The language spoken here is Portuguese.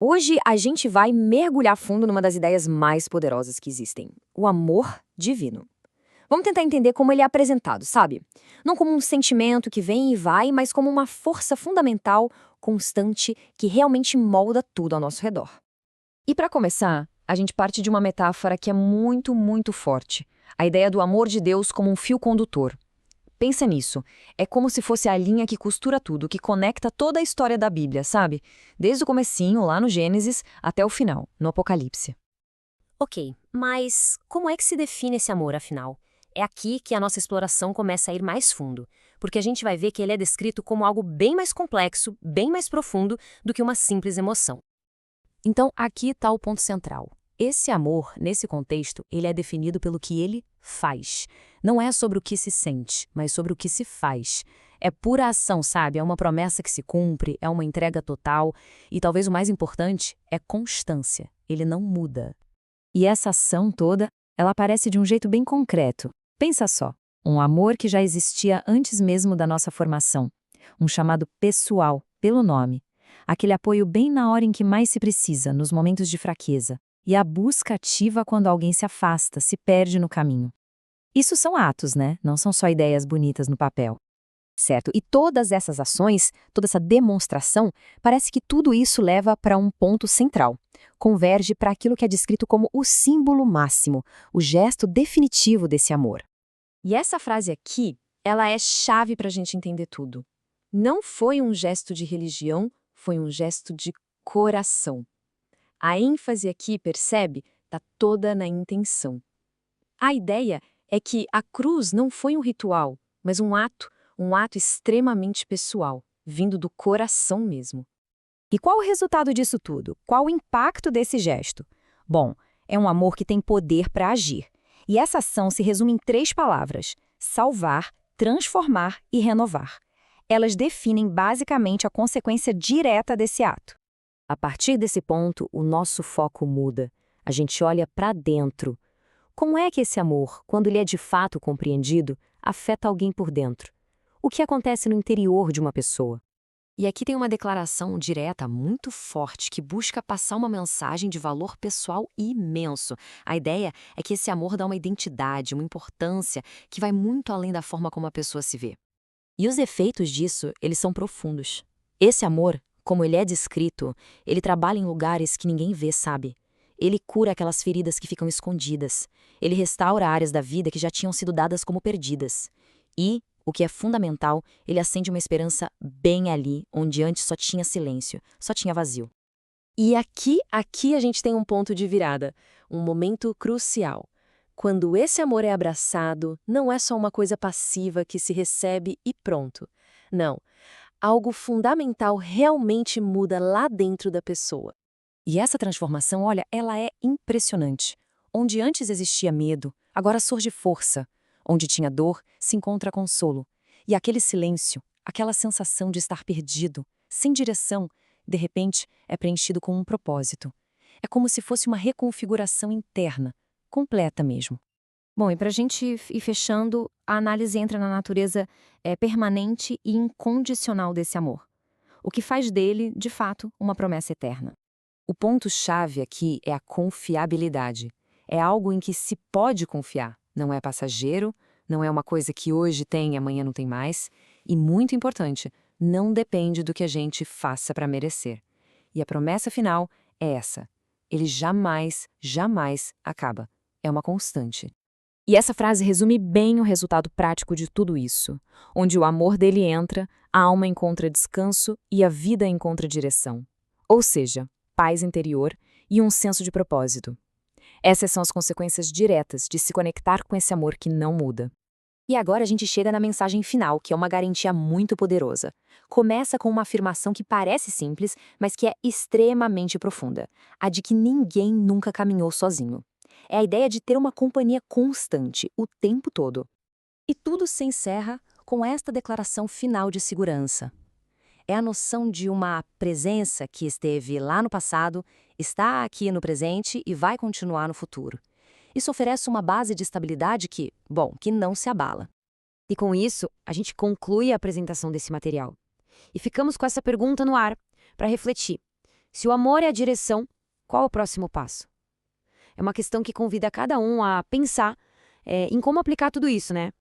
Hoje a gente vai mergulhar fundo numa das ideias mais poderosas que existem: o amor divino. Vamos tentar entender como ele é apresentado, sabe? Não como um sentimento que vem e vai, mas como uma força fundamental, constante, que realmente molda tudo ao nosso redor. E para começar, a gente parte de uma metáfora que é muito, muito forte: a ideia do amor de Deus como um fio condutor. Pensa nisso. É como se fosse a linha que costura tudo, que conecta toda a história da Bíblia, sabe? Desde o comecinho, lá no Gênesis, até o final, no Apocalipse. Ok, mas como é que se define esse amor, afinal? É aqui que a nossa exploração começa a ir mais fundo, porque a gente vai ver que ele é descrito como algo bem mais complexo, bem mais profundo do que uma simples emoção. Então, aqui está o ponto central. Esse amor, nesse contexto, ele é definido pelo que ele faz. Não é sobre o que se sente, mas sobre o que se faz. É pura ação, sabe? É uma promessa que se cumpre, é uma entrega total. E talvez o mais importante é constância. Ele não muda. E essa ação toda, ela aparece de um jeito bem concreto. Pensa só, um amor que já existia antes mesmo da nossa formação. Um chamado pessoal, pelo nome. Aquele apoio bem na hora em que mais se precisa, nos momentos de fraqueza. E a busca ativa quando alguém se afasta, se perde no caminho. Isso são atos, né? Não são só ideias bonitas no papel. Certo? E todas essas ações, toda essa demonstração, parece que tudo isso leva para um ponto central. Converge para aquilo que é descrito como o símbolo máximo, o gesto definitivo desse amor. E essa frase aqui, ela é chave para a gente entender tudo. Não foi um gesto de religião, foi um gesto de coração. A ênfase aqui, percebe, está toda na intenção. A ideia é que a cruz não foi um ritual, mas um ato extremamente pessoal, vindo do coração mesmo. E qual o resultado disso tudo? Qual o impacto desse gesto? Bom, é um amor que tem poder para agir. E essa ação se resume em 3 palavras: salvar, transformar e renovar. Elas definem basicamente a consequência direta desse ato. A partir desse ponto, o nosso foco muda. A gente olha para dentro. Como é que esse amor, quando ele é de fato compreendido, afeta alguém por dentro? O que acontece no interior de uma pessoa? E aqui tem uma declaração direta muito forte que busca passar uma mensagem de valor pessoal imenso. A ideia é que esse amor dá uma identidade, uma importância que vai muito além da forma como a pessoa se vê. E os efeitos disso, eles são profundos. Esse amor, como ele é descrito, ele trabalha em lugares que ninguém vê, sabe? Ele cura aquelas feridas que ficam escondidas. Ele restaura áreas da vida que já tinham sido dadas como perdidas. E, o que é fundamental, ele acende uma esperança bem ali, onde antes só tinha silêncio, só tinha vazio. E aqui a gente tem um ponto de virada, um momento crucial. Quando esse amor é abraçado, não é só uma coisa passiva que se recebe e pronto. Não, algo fundamental realmente muda lá dentro da pessoa. E essa transformação, olha, ela é impressionante. Onde antes existia medo, agora surge força. Onde tinha dor, se encontra consolo. E aquele silêncio, aquela sensação de estar perdido, sem direção, de repente é preenchido com um propósito. É como se fosse uma reconfiguração interna, completa mesmo. Bom, e para a gente ir fechando, a análise entra na natureza permanente e incondicional desse amor. O que faz dele, de fato, uma promessa eterna. O ponto-chave aqui é a confiabilidade. É algo em que se pode confiar. Não é passageiro, não é uma coisa que hoje tem e amanhã não tem mais. E, muito importante, não depende do que a gente faça para merecer. E a promessa final é essa: ele jamais, jamais acaba. É uma constante. E essa frase resume bem o resultado prático de tudo isso. Onde o amor dele entra, a alma encontra descanso e a vida encontra direção. Ou seja, paz interior e um senso de propósito. Essas são as consequências diretas de se conectar com esse amor que não muda. E agora a gente chega na mensagem final, que é uma garantia muito poderosa. Começa com uma afirmação que parece simples, mas que é extremamente profunda: a de que ninguém nunca caminhou sozinho. É a ideia de ter uma companhia constante, o tempo todo. E tudo se encerra com esta declaração final de segurança. É a noção de uma presença que esteve lá no passado, está aqui no presente e vai continuar no futuro. Isso oferece uma base de estabilidade que não se abala. E com isso, a gente conclui a apresentação desse material. E ficamos com essa pergunta no ar, para refletir. Se o amor é a direção, qual é o próximo passo? É uma questão que convida cada um a pensar em como aplicar tudo isso, né?